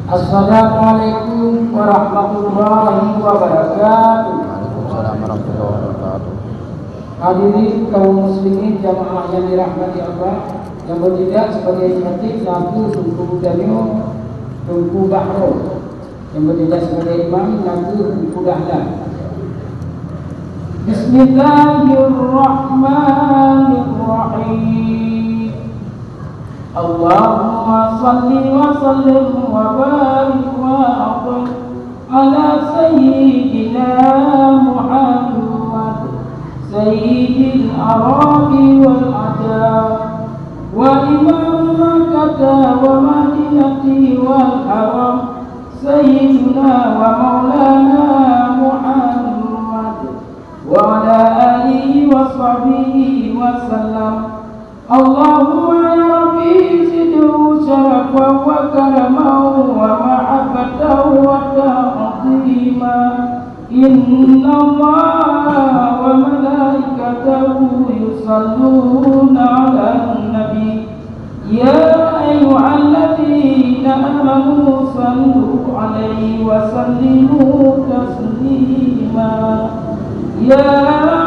Assalamualaikum warahmatullahi wabarakatuh. Waalaikumsalam warahmatullahi wabarakatuh. Hadirin kaum muslimin jamaah yang dirahmati Allah, yang bertindak sebagai khatib Nabu Suku Danyo Tungku Bahro, yang bertindak sebagai imam Nabu Tungku Dahlan. Bismillahirrahmanirrahim. Allahumma salli wa sallim wa barik wa atim ala sayyidina Muhammad sayyidil arabi wal ajam wa imam Makkah wa Madinati wal haram sayyidina wa maulana Muhammad wa ala alihi wa sahbihi wa sallam. Allahumma ya Rabbi zidhu syarafa wa karama wa mahabbata wa ta'zima. Inna Allah wa malaikatahu yusalluna ala nabi ya ayyuhalladzina amanu sallu alaihi wa sallimu taslima. Ya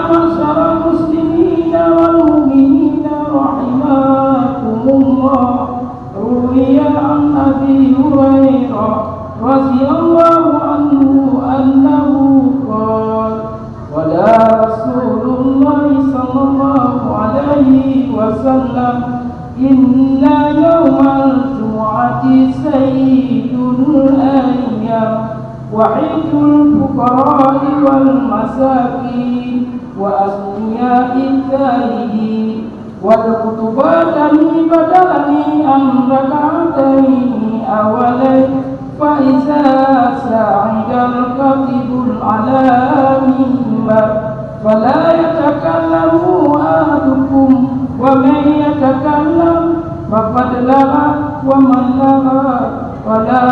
ma'syaral muslimina wal mu'minina rahimakumullah. Ruwiya an Abi Hurairah radhiyallahu anhu annahu qala qala Rasulullah sallallahu alaihi wasallam inna yawmal jumu'ati sayyidul ayyam وعيد الفقراء والمساكين وأغنياء الثائرين والخطبتان بدلني عن ركعتين أولين فإذا سعد الخطيب على منبر فلا يتكلم أحدكم ومن يتكلم فقد لغى ومن لغى فلا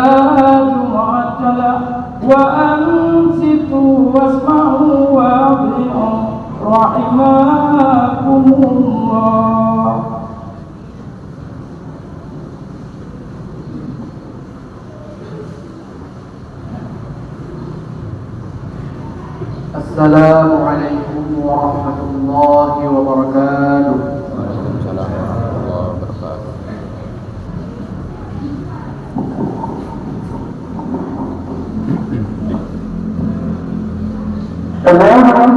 جمعة له وأنصتوا واسمعوا وأطيعوا رحمكم الله. Assalamualaikum warahmatullahi wabarakatuh. Waalaikumsalam warahmatullahi wabarakatuh. Allahu Akbar.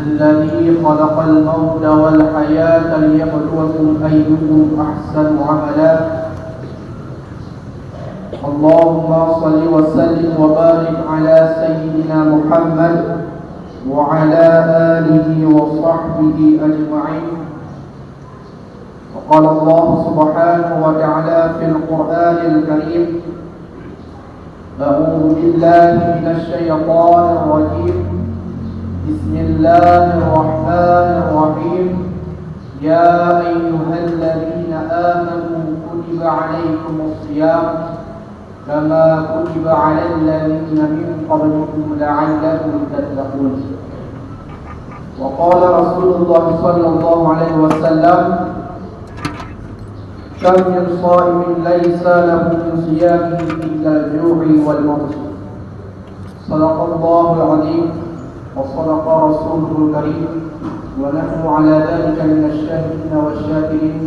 الذي خلق الموت والحياة ليبلوكم أيكم أحسن عملا. اللهم صل وسلم وبارك على سيدنا محمد وعلى آله وصحبه أجمعين. وقال الله سبحانه وتعالى في القرآن الكريم: أعوذ بالله من الشيطان الرجيم. بسم الله الرحمن الرحيم. يا أيها الذين آمنوا كتب عليكم الصيام كما كتب على الذين من قبلكم لعلكم تتقون. وقال رسول الله صلى الله عليه وسلم: كم من صائم ليس له من صيامه إلا الجوع والعطش. صدق الله العظيم وصدق رسوله الكريم، ونحن على ذلك من الشاهدين والشاكرين،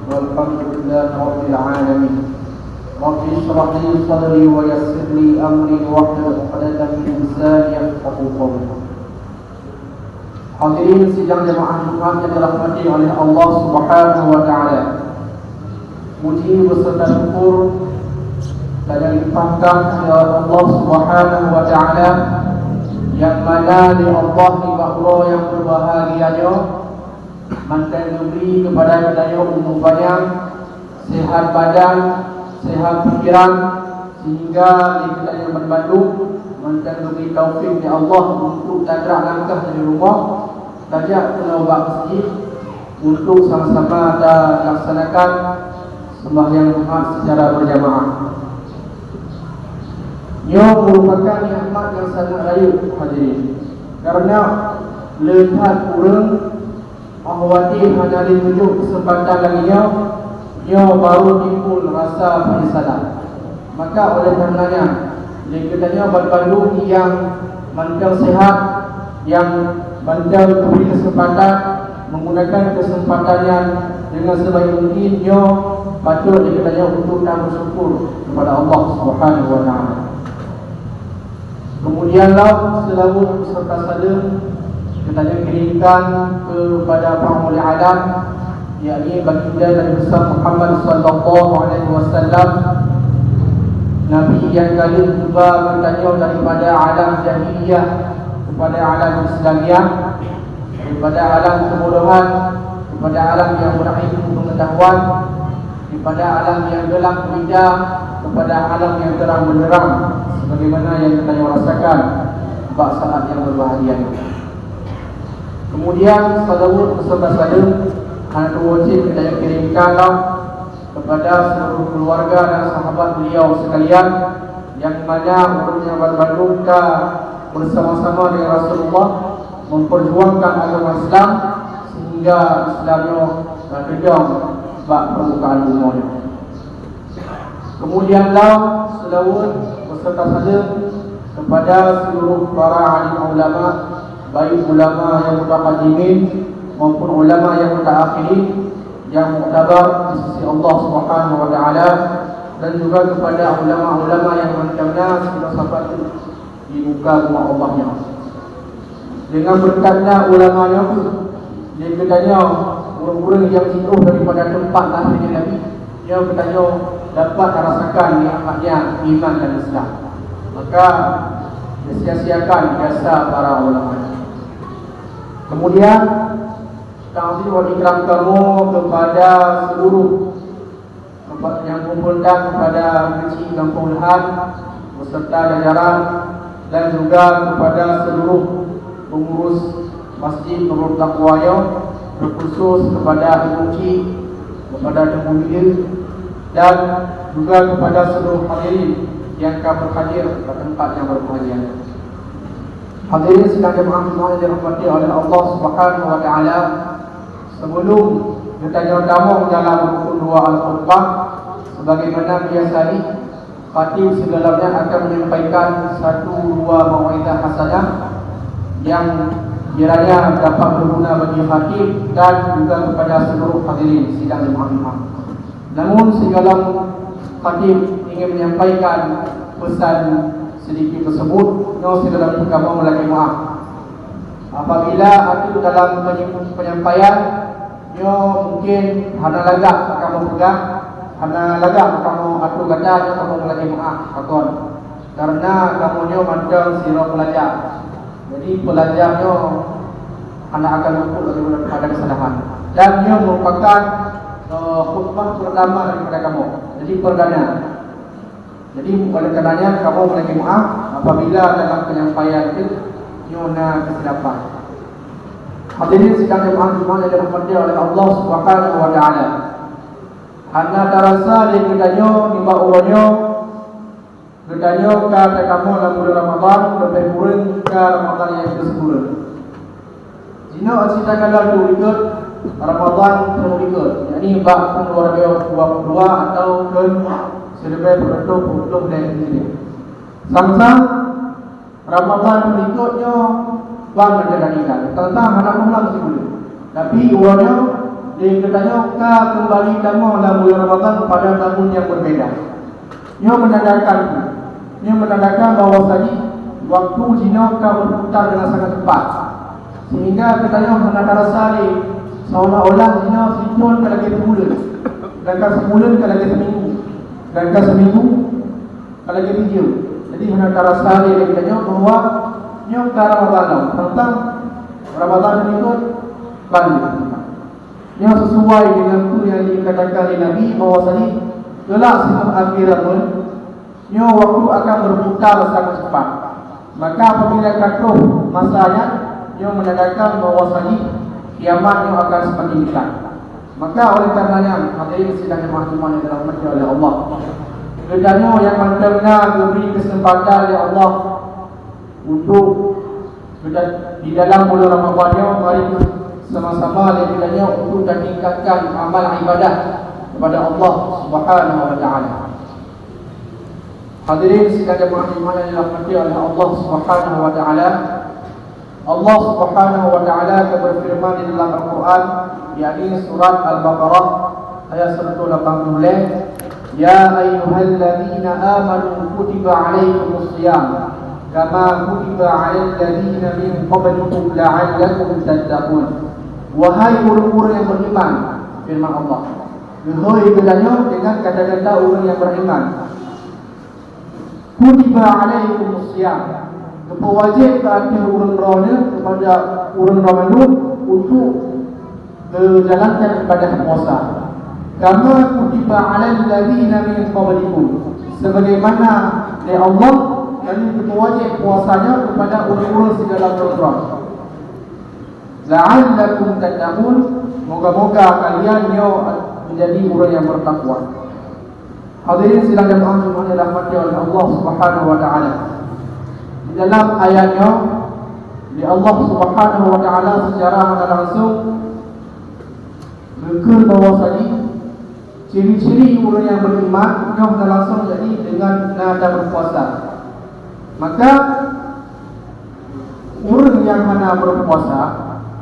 والحمد لله رب العالمين. رب اشرح لي صدري ويسر لي أمري واحلل عقدة من لساني يفقهوا قولي. Hadirin sidang jemaah Jumat yang dirahmati oleh Allah Subhanahu wa taala. Puji beserta syukur dan limpahkan kepada Allah Subhanahu wa taala yang mana di Allah di bahawa yang berbahagianya mantan memberi kepada kita umur panjang, sehat badan, sehat pikiran, sehingga kita yang berbantu mantan memberi taufik di Allah untuk tadrak langkah dari rumah tajak ke lawak masjid untuk sama-sama kita laksanakan sembahyang Jumat secara berjamaah. Ia merupakan nikmat yang sangat raya, hadirin. Karena lekat kurang ahwati hadari tunjuk kesempatan lagi ia baru timbul rasa penyesalan. Maka oleh karenanya dikatanya berpandu yang mandang sehat, yang mandang diberi kesempatan menggunakan kesempatannya dengan sebaik mungkin, ia patut dikatanya untuk tak bersyukur kepada Allah Subhanahu wa taala. Kemudianlah selalu serta salam kita kirimkan kepada para mulia alam, yakni baginda Nabi besar Muhammad sallallahu alaihi wasallam, Nabi yang kali kedua bertanya daripada alam jahiliyah kepada alam Islamiah, daripada alam kebodohan kepada alam yang berilmu pengetahuan, daripada alam yang gelap gulita kepada alam yang terang benderang, sebagaimana yang kita rasakan pada saat yang berbahagia ini. Kemudian salawat beserta salam hanya wajib kita kirimkanlah kepada seluruh keluarga dan sahabat beliau sekalian, yang mana umurnya berbandungkan bersama-sama dengan Rasulullah memperjuangkan agama Islam sehingga Islamnya terjang bak permukaan dunia. Kemudianlah selawat beserta salam kepada seluruh para alim ulama, baik ulama yang mutaqaddimin maupun ulama yang mutaakhirin yang muktabar di sisi Allah Subhanahu wa taala, dan juga kepada ulama-ulama yang mencangnya sudah sampai di muka rumah Allahnya. Dengan berkatnya ulamanya dia katanya orang-orang yang jauh daripada tempat lahirnya Nabi, dia katanya dapat merasakan nikmatnya iman dan Islam. Maka sia-siakan jasa para ulama. Kemudian ta'zim wa ikram kamu kepada seluruh yang kumpulkan kepada Kecil Kampung Lehan beserta jajaran, dan juga kepada seluruh pengurus Masjid Nurul Taqwa, terkhusus kepada Ibu Cik, kepada Ibu Mir, dan juga kepada seluruh hadirin yang akan berhadir ke tempat yang berbahagia. Hadirin sidang jemaah yang dirahmati oleh Allah Subhanahu wa taala, sebelum kita tamu dalam rukun 2 Al-Khutbah, sebagaimana biasa ini, khatib segalanya akan menyampaikan 1-2 mau'izah hasanah yang kiranya dapat berguna bagi khatib dan juga kepada seluruh hadirin sidang jemaah. Namun segala khatib ingin menyampaikan pesan sedikit tersebut, no segala perkara melaki maaf. Apabila ada dalam penyampaian nyo mungkin hana lagak kamu pegang, hana lagak kamu atur kata kamu melagi maaf akon. Karena kamu nyo macam siro pelajar. Jadi pelajarnya anak akan luput daripada kesalahan. Dan nyo merupakan khutbah pertama daripada kamu. Jadi perdana. Jadi oleh karenanya kamu melagi maaf apabila dalam penyampaian itu nyona kesilapan. Hadirin sidang jemaah Jumat yang dirahmati oleh Allah Subhanahu wa taala. Hana tarasa di kedanyo nimba uronyo kedanyo ka kamu dalam bulan Ramadan lebih kurang ke Ramadan yang ke-10. Jino asita kala tu ikut Ramadan tu ikut. Yani bab 2022 atau ke 2020 dan ini. Sang-sang Ramadan berikutnya bang menjadikan tentang anak ulang mesti boleh. Tapi uangnya dia katanya kau kembali kamu dalam bulan Ramadan pada tahun yang berbeda. Ia menandakan bahawa tadi waktu jina kau berputar dengan sangat cepat. Sehingga katanya hendak rasa seolah-olah jina sipun ke lagi sebulan. Dan ke sebulan ke lagi seminggu. Dan ke seminggu ke lagi 3. Jadi hendak rasa dia katanya bahawa nyok ke Ramadan tentang Ramadan itu balik. Yang sesuai dengan itu yang dikatakan oleh Nabi bahwasanya kelak sebelum akhirat pun nyok waktu akan berputar sangat cepat. Maka apabila katuh masanya nyok menandakan bahwasanya kiamat nyok akan semakin dekat. Maka oleh karenanya hadirin sidang jemaah Jumat yang dirahmati oleh Allah. Kedanyo yang mendengar diberi kesempatan oleh Allah untuk di dalam bulan Ramadan mari sama-sama lebihnya untuk meningkatkan amal ibadah kepada Allah Subhanahu wa taala. Hadirin sidang jemaah yang dirahmati oleh Allah Subhanahu wa taala. Allah Subhanahu wa taala berfirman di dalam Al-Qur'an yakni surat Al-Baqarah ayat 180. Ya ayyuhalladzina amanu kutiba 'alaikumus shiyam kama kutiba 'alal ladzina min qablikum la'allakum tattaqun. Wahai orang-orang yang beriman, firman Allah. Wahai bedanya dengan kata-kata orang yang beriman. Kutiba 'alaikumus shiyam. Wajib ke atas orang Ramadan kepada orang Ramadan untuk menjalankan ibadah puasa. Kama kutiba 'alal ladzina min qablikum. Sebagaimana oleh Allah kami berwajib puasanya kepada orang-orang segala program. La'allakum tattaqun. Moga-moga kalian menjadi orang yang bertakwa. Hadirin sidang jemaah Jumat yang dirahmati oleh Allah Subhanahu wa taala. Di dalam ayatnya di Allah Subhanahu wa taala secara langsung berkata bahwasanya ciri-ciri orang yang beriman yang langsung jadi dengan nada berpuasa. Maka orang yang hanya berpuasa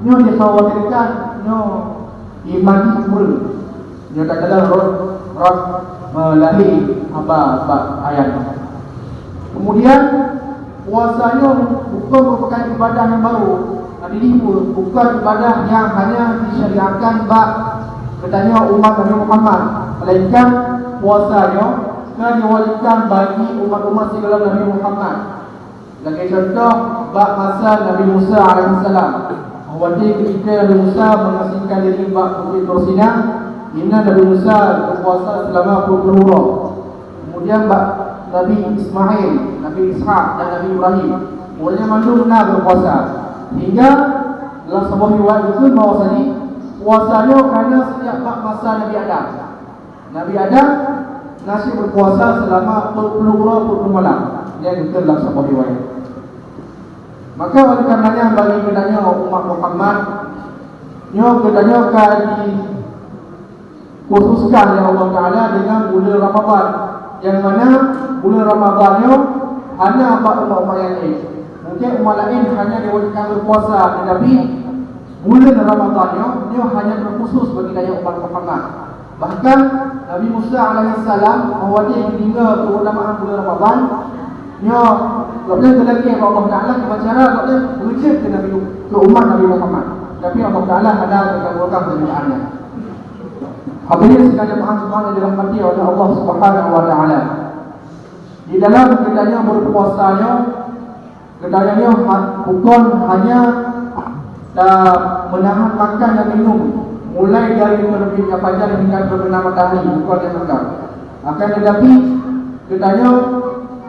nyo dikhawatirkan nyo iman kubur. Nyo tak ada roh melahir apa ayat. Kemudian puasanya bukan merupakan ibadah yang baru. Ini bukan ibadah yang hanya disyariatkan bak katanya umat Nabi Muhammad, melainkan puasanya kena diwajibkan bagi umat-umat segala Nabi Muhammad. Sebagai contoh bak masa Nabi Musa alaihissalam, waktu ketika Nabi Musa mengasingkan diri bak Bukit Tursina, inna Nabi Musa berpuasa selama 20 hari. Kemudian bak Nabi Ismail, Nabi Ishaq dan Nabi Ibrahim, orangnya mandu benar berpuasa. Hingga dalam sebuah riwayat itu bahwasanya puasanya kerana sejak masa Nabi Adam. Nabi Adam nasi berpuasa selama 40 hari 40 malam. Yang itu dalam sebuah riwayat. Maka oleh karenanya bagi kedanya umat Muhammad, kedanya akan dikhususkan oleh Allah Taala dengan bulan Ramadan, yang mana bulan Ramadannya hanya umat yang lain. Mungkin umat lain hanya diwajibkan berpuasa, tetapi bulan Ramadannya dia hanya terkhusus bagi daya umat Muhammad. Bahkan Nabi Musa alaihissalam awalnya mendengar keutamaan bulan Ramadan, dia Sebabnya lelaki Allah Ta'ala kebacara sebabnya berujian ke Nabi, ke umat Nabi Muhammad. Tapi Allah Ta'ala ada mengabulkan permintaannya. Hadirin sekalian jemaah dirahmati oleh Allah Subhanahu wa Ta'ala. Di dalam kitanya berpuasanya, kitanya bukan hanya menahan makan dan minum mulai dari terbitnya fajar hingga terbenam matahari, bukan yang enggak. Akan tetapi kitanya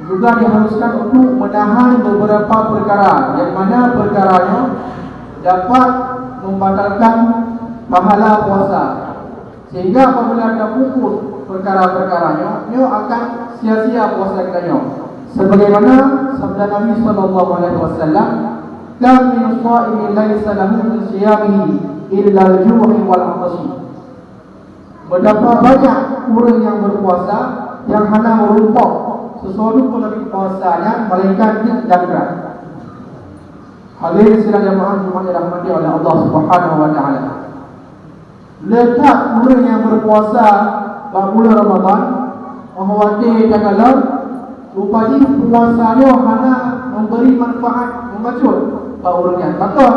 juga diharuskan untuk menahan beberapa perkara yang mana perkaranya dapat membatalkan pahala puasa, sehingga apabila ada pupus perkara-perkaranya, ia akan sia-sia puasa kita. Sebagaimana sabda Nabi sallallahu alaihi wasallam, "Kam min sha'imin laisa lahu min siyamihi illa al-ju'i wal 'atashi." Betapa banyak orang yang berpuasa yang hanya merumpok sesuatu pun dari puasanya melainkan dan berat. Hadirin sekalian jemaah Jumat dirahmati oleh Allah Subhanahu wa Ta'ala. Letak orang yang berpuasa pada bulan Ramadan, khawatir janganlah rupanya puasanya hanya memberi manfaat membacut pada orangnya. Takut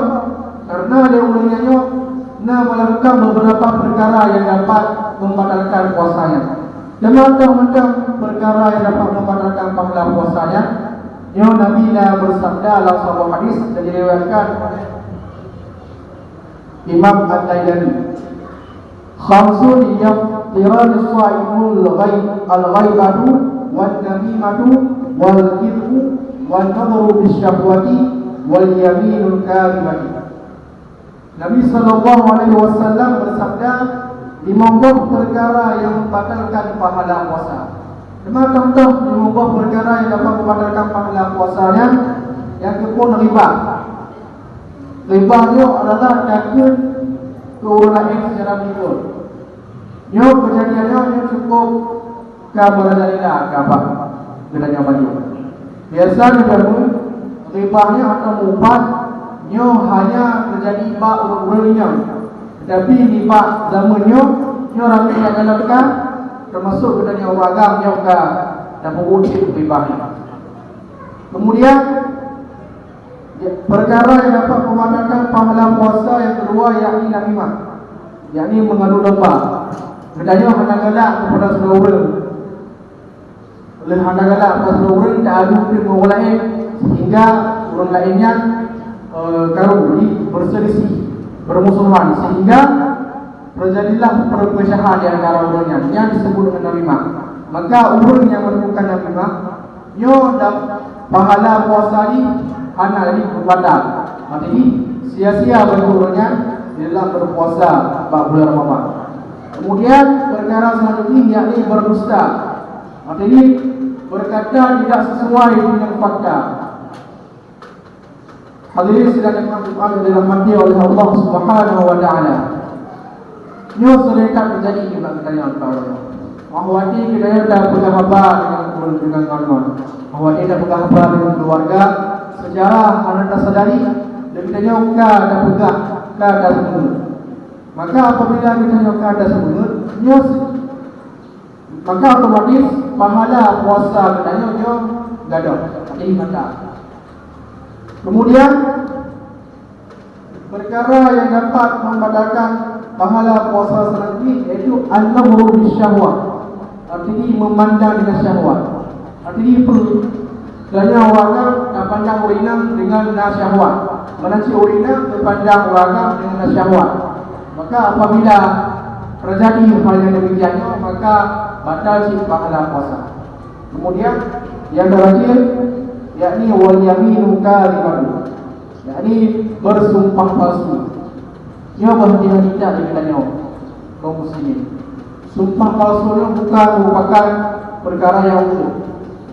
karena dia orangnya nak melakukan beberapa perkara yang dapat membatalkan puasanya. Macam-macam perkara yang dapat membatalkan pahala puasanya. Nabi bersabda dalam sebuah hadis yang diriwayatkan Imam At-Tailani, "Khamsun yaftirani as-sha'imul al-ghaibatu wan-namimatu wal-kidbu wan-nadhru bisyahwati wal-yaminul kadhibati." Nabi sallallahu alaihi wasallam bersabda, 5 perkara yang membatalkan pahala puasa. Contoh 5 perkara yang dapat membatalkan pahala puasanya. Yang kedua, riba. Riba itu adalah takut keuraian secara betul. Kejadiannya cukup kabarnya apa? Bedanya baju. Biasanya bangun ribanya atau mubah hanya terjadi bak urut-urutnya. Tapi di bak zamannya ramai yang lakukan, termasuk katanya orang agam yang dan mengutip ribah. Kemudian perkara yang dapat membatalkan pahala puasa yang kedua yakni namimah, yakni mengadu domba. Katanya hendak galak kepada saudara. Oleh hendak galak kepada saudara tak adu dengan orang lain sehingga orang lainnya berselisih, bermusuhan, sehingga terjadilah perpecahan di antara orangnya yang disebut dengan namimah. Maka orang yang melakukan namimah, pahala puasa ini hanya ini berbatal. Artinya sia-sia bagi orangnya di dalam berpuasa pada bulan Ramadan. Kemudian perkara selanjutnya yakni berdusta. Artinya berkata tidak sesuai dengan fakta. Hadirin sekalian yang dirahmati oleh Allah Subhanahu wa Ta'ala. Sering terjadi di belakang kita. Mahwati kita dah pegang khabar dengan kawan-kawan. Mahwati dah pegang khabar dengan keluarga. Sejarah anda tak sadari dan kita nyokka dah pegang dah semua. Maka apabila kita nyokka dah semua, maka otomatis pahala puasa kita nyokka gaduh. Ini mata. Kemudian perkara yang dapat membatalkan pahala puasa selanjutnya iaitu an-nadhru bisyahwat. Artinya memandang dengan syahwat. Artinya kerana orang nak pandang urina dengan syahwat. Menanci urina terpandang orang dengan syahwat. Maka apabila terjadi hal yang demikian, maka batal si pahala puasa. Kemudian yang terakhir yakni wal yaminu kadhibun, yakni bersumpah palsu. Ia berhati-hati dengan kaum muslimin. Sumpah palsu itu bukan merupakan perkara yang umum.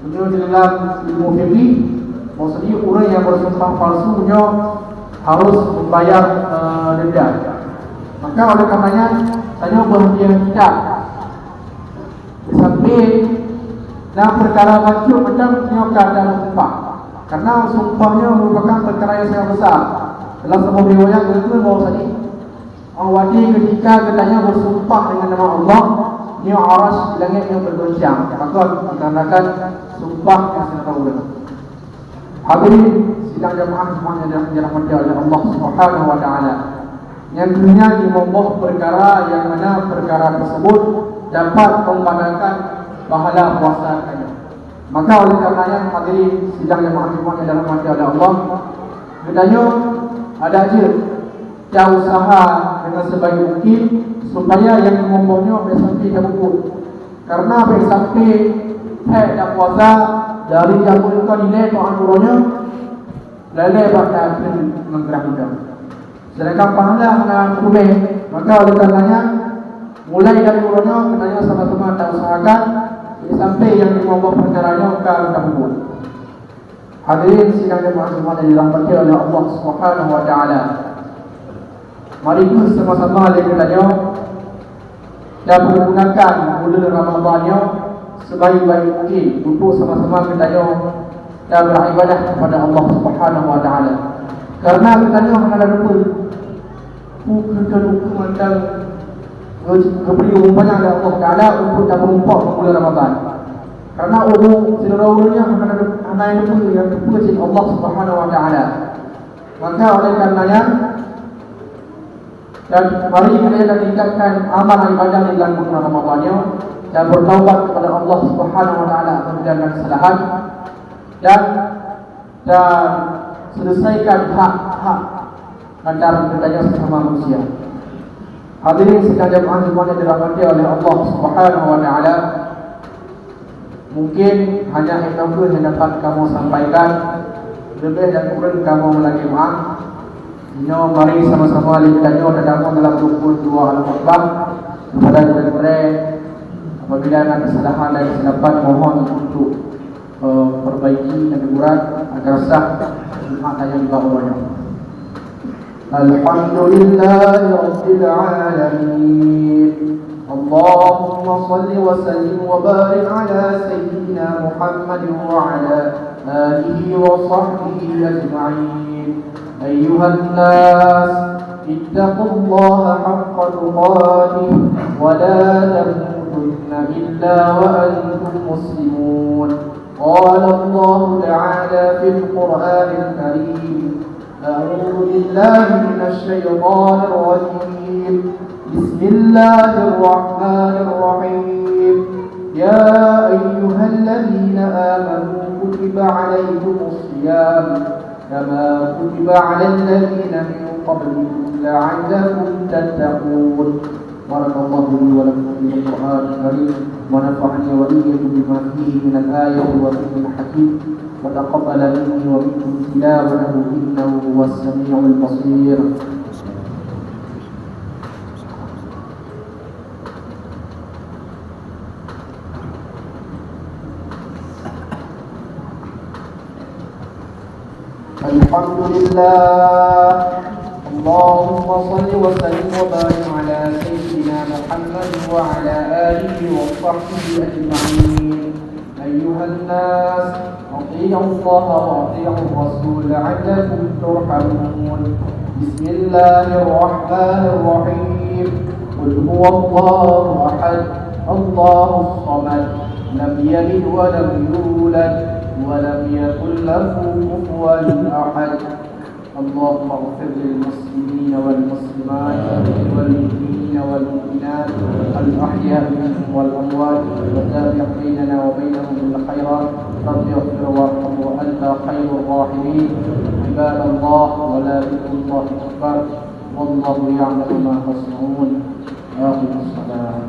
Beliau dalam ilmu fikih, maksudnya orang yang bersumpah palsu harus membayar denda. Maka oleh karenanya saya berhati-hati di samping dan perkara macam dalam sumpah. Karena sumpahnya merupakan perkara yang sangat besar. Dalam sebuah riwayat itu bahwasanya awadi ketika katanya bersumpah dengan nama Allah, dia aras langit yang bergoncang. Maka dikarenakan sumpah yang sangat berat. Hadirin sidang jamaah semuanya yang dirahmati oleh Allah Subhanahu wa taala. Yang dunia dimomoh perkara yang mana perkara tersebut dapat memandangkan pahala puasa kalian. Maka oleh karenanya hadirin sidang jamaah semuanya yang dirahmati oleh Allah, hendaknya ada aja kita usaha dengan sebaik mungkin supaya yang dimomohnya sampai terbukti. Karena sampai dah puasa dari jam itu nilai Tuhan turunnya lele pada menggerak muda. Sedangkan pahala kena kurang, maka oleh karenanya mulai dari turunnya kenanya sama-sama kita usahakan sampai yang dimomoh perkaranya kita hukum. Hadirin sidang jemaah semua yang dirahmati oleh Allah Subhanahu wa taala. Mari kita sama-sama kita menggunakan bulan Ramadannya sebaik-baik mungkin untuk sama-sama kita beribadah kepada Allah Subhanahu wa taala. Karena kita akan ada lupa bukan macam keberi umpanya oleh Allah Taala untuk kita menumpah bulan Ramadan. Karena seluruhnya akan ada anak yang lupa Allah Subhanahu wa taala. Maka oleh karenanya dan mari kita tingkatkan amal ibadah di dalam bulan Ramadannya dan bertaubat kepada Allah Subhanahu wa taala meninggalkan kesalahan dan selesaikan hak-hak antara kita sesama manusia. Hadirin sekalian jemaah semuanya dirahmati oleh Allah Subhanahu wa taala. Mungkin hanya itu yang dapat kamu sampaikan. Lebih dan kurang kamu lagi maaf. Mari sama-sama kita terdapat dalam 22 Al-Qur'an kepada mereka apabila ada kesalahan dan kesilapan mohon untuk perbaiki dan teguran agar sah Jumat yang dibawanya. Alhamdulillahi Rabbil Alamin. Allahumma salli wa sallim wa barik ala Sayyidina Muhammad wa ala alihi wa sahbihi ajma'in. أيها الناس اتقوا الله حق تقاته ولا تموتن إلا وأنتم مسلمون. قال الله تعالى في القرآن الكريم أعوذ بالله من الشيطان الرجيم بسم الله الرحمن الرحيم يا أيها الذين آمنوا كتب عليكم الصيام كما كتب على الذين من قبلكم لعلكم تتقون. بارك الله لي ولكم في القرآن الكريم ونفعني وإياكم بما فيه من الآية والذكر الحكيم وتقبل مني ومنكم تلاوته إنه هو السميع البصير. الحمد لله. اللهم صل وسلم وبارك على سيدنا محمد وعلى آله وصحبه أجمعين. أيها الناس أطيعوا الله وأطيعوا الرسول لعلكم ترحمون. بسم الله الرحمن الرحيم. قل هو الله أحد الله الصمد لم يلد ولم يولد ولم يكن له كفوا أحد. اللهم اغفر للمسلمين والمسلمات والمؤمنين والمؤمنات الأحياء منهم والأموات وتابع بيننا وبينهم بالخيرات. رب اغفر وارحم وأنت خير الراحمين. عباد الله ولا ذكر الله أكبر والله يعلم ما تصنعون. آخر الصلاة.